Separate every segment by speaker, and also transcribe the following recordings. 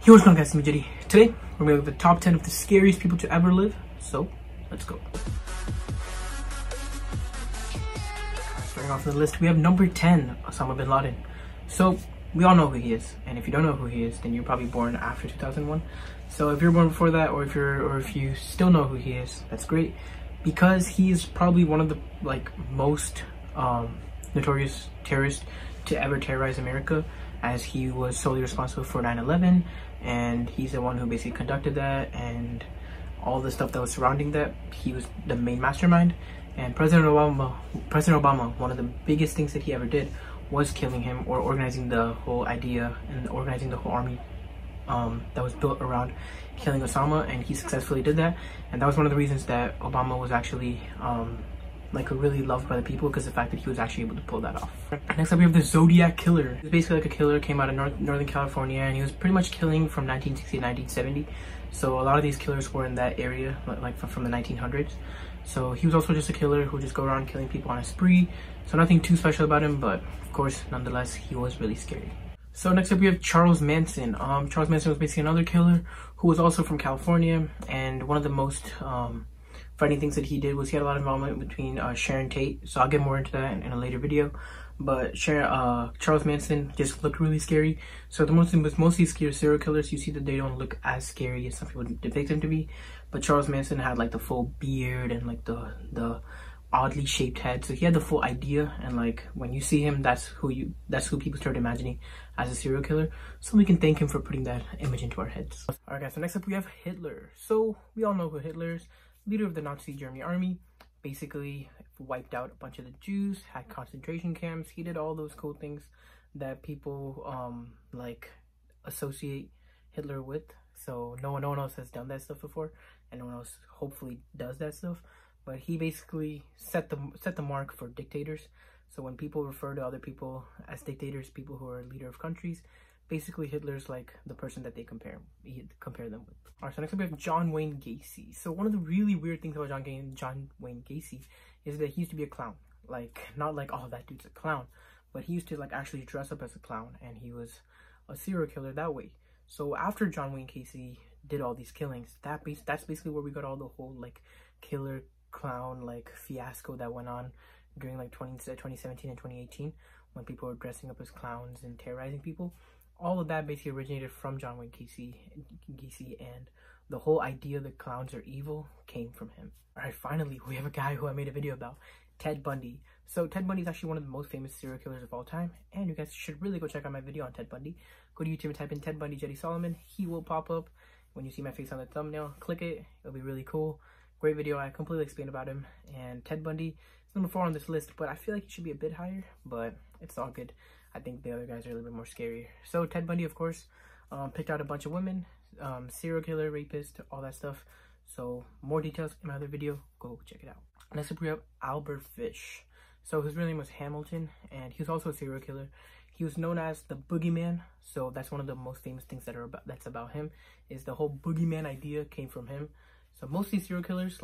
Speaker 1: Yo, what's going on, guys? It's me, Jedi. Today, we're going to look at the top 10 of the scariest people to ever live. So, let's go. Starting off the list, we have number 10, Osama Bin Laden. So, we all know who he is. And if you don't know who he is, then you're probably born after 2001. So, if you're born before that, or if you still know who he is, that's great. Because he is probably one of the, most notorious terrorists to ever terrorize America, as he was solely responsible for 9/11, and he's the one who basically conducted that and all the stuff that was surrounding that. He was the main mastermind. And President Obama, one of the biggest things that he ever did was killing him, or organizing the whole idea and organizing the whole army that was built around killing Osama, and he successfully did that. And that was one of the reasons that Obama was actually really loved by the people, because the fact that he was actually able to pull that off. Next up, we have the Zodiac Killer. He's basically like a killer, came out of Northern California, and he was pretty much killing from 1960 to 1970. So a lot of these killers were in that area, from the 1900s. So he was also just a killer who would just go around killing people on a spree. So nothing too special about him, but of course, nonetheless, he was really scary. So next up, we have Charles Manson. Charles Manson was basically another killer who was also from California, and one of the most funny things that he did was he had a lot of involvement between Sharon Tate. So I'll get more into that in a later video. But Charles Manson just looked really scary. So mostly scary serial killers, you see that they don't look as scary as some people depict them to be. But Charles Manson had the full beard and the oddly shaped head. So he had the full idea, and when you see him, that's who people start imagining as a serial killer. So we can thank him for putting that image into our heads. Alright guys, so next up we have Hitler. So we all know who Hitler is. Leader of the Nazi German army, basically wiped out a bunch of the Jews, had concentration camps. He did all those cool things that people associate Hitler with. So no one else has done that stuff before, and no one else hopefully does that stuff. But he basically set the mark for dictators. So when people refer to other people as dictators, people who are leader of countries, basically Hitler's the person that they compare them with. Alright, so next up we have John Wayne Gacy. So one of the really weird things about John Wayne Gacy is that he used to be a clown. Not oh, that dude's a clown, but he used to actually dress up as a clown, and he was a serial killer that way. So after John Wayne Gacy did all these killings, that's basically where we got all the whole killer clown fiasco that went on during 2017 and 2018, when people were dressing up as clowns and terrorizing people. All of that basically originated from John Wayne Gacy, and the whole idea that clowns are evil came from him. Alright, finally, we have a guy who I made a video about, Ted Bundy. So Ted Bundy is actually one of the most famous serial killers of all time, and you guys should really go check out my video on Ted Bundy. Go to YouTube and type in Ted Bundy Jedi Solomon. He will pop up when you see my face on the thumbnail. Click it, it'll be really cool. Great video, I completely explained about him. And Ted Bundy is number 4 on this list, but I feel like he should be a bit higher, but it's all good. I think the other guys are a little bit more scary. So Ted Bundy, of course, picked out a bunch of women, serial killer, rapist, all that stuff. So more details in my other video, go check it out. Next up we have Albert Fish. So his real name was Hamilton, and he was also a serial killer. He was known as the Boogeyman. So that's one of the most famous things that's about him, is the whole Boogeyman idea came from him. So most of these serial killers,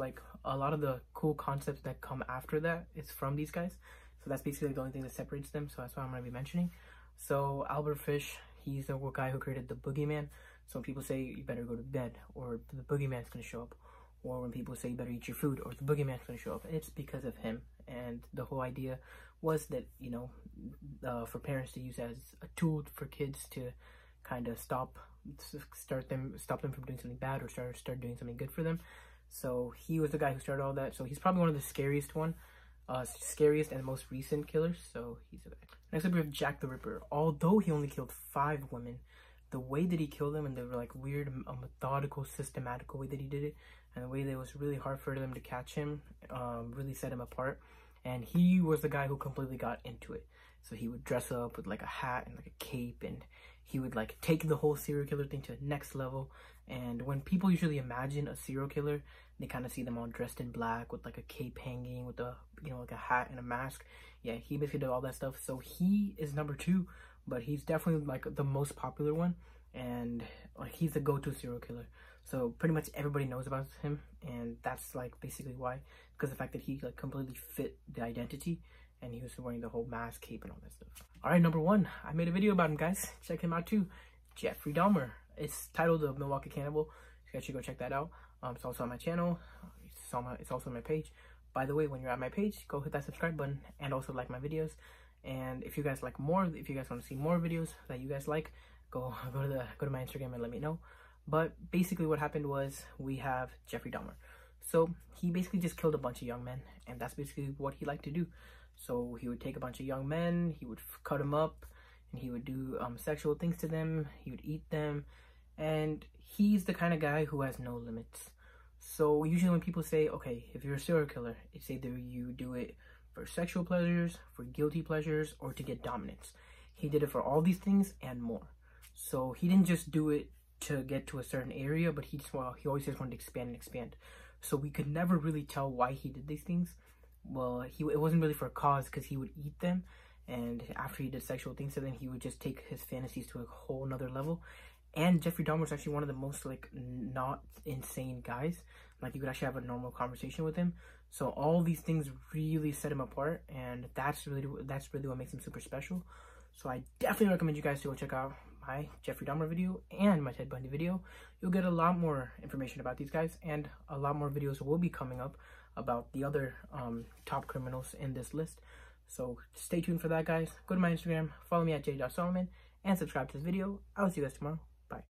Speaker 1: a lot of the cool concepts that come after that is from these guys. So that's basically the only thing that separates them. So that's what I'm going to be mentioning. So Albert Fish, he's the guy who created the Boogeyman. So when people say you better go to bed, or the Boogeyman's going to show up, or when people say you better eat your food, or the Boogeyman's going to show up, it's because of him. And the whole idea was that, for parents to use as a tool for kids to kind of stop them from doing something bad, or start doing something good for them. So he was the guy who started all that. So he's probably one of the scariest and most recent killers. So he's a guy. Next up we have Jack the Ripper. Although he only killed 5 women, the way that he killed them, and the weird methodical, systematical way that he did it, and the way that it was really hard for them to catch him, really set him apart. And he was the guy who completely got into it. So he would dress up with a hat and a cape, and he would take the whole serial killer thing to the next level. And when people usually imagine a serial killer, they kind of see them all dressed in black with a cape hanging, with a a hat and a mask. Yeah, he basically did all that stuff. So he is number 2, but he's definitely the most popular one, and he's the go-to serial killer. So pretty much everybody knows about him, and that's basically why, because the fact that he completely fit the identity, and he was wearing the whole mask, cape, and all that stuff. All right, number 1, I made a video about him, guys. Check him out too. Jeffrey Dahmer. It's titled The Milwaukee Cannibal. You guys should go check that out. It's also on my channel. It's also on my page. By the way, when you're at my page, go hit that subscribe button and also like my videos. And if you guys like more, if you guys want to see more videos that you guys like, go to my Instagram and let me know. But basically what happened was we have Jeffrey Dahmer. So he basically just killed a bunch of young men, and that's basically what he liked to do. So he would take a bunch of young men, he would cut them up, and he would do sexual things to them. He would eat them, and he's the kind of guy who has no limits. So usually when people say, okay, if you're a serial killer, it's either you do it for sexual pleasures, for guilty pleasures, or to get dominance. He did it for all these things and more. So he didn't just do it to get to a certain area, but he always just wanted to expand and expand. So we could never really tell why he did these things. Well, it wasn't really for a cause, because he would eat them, and after he did sexual things to them, he would just take his fantasies to a whole nother level. And Jeffrey Dahmer was actually one of the most like not insane guys. Like you could actually have a normal conversation with him. So all these things really set him apart, and that's really what makes him super special. So I definitely recommend you guys to go check out my Jeffrey Dahmer video and my Ted Bundy video. You'll get a lot more information about these guys, and a lot more videos will be coming up about the other top criminals in this list. So stay tuned for that, guys. Go to my Instagram, follow me at j.solomon, and subscribe to this video. I will see you guys tomorrow.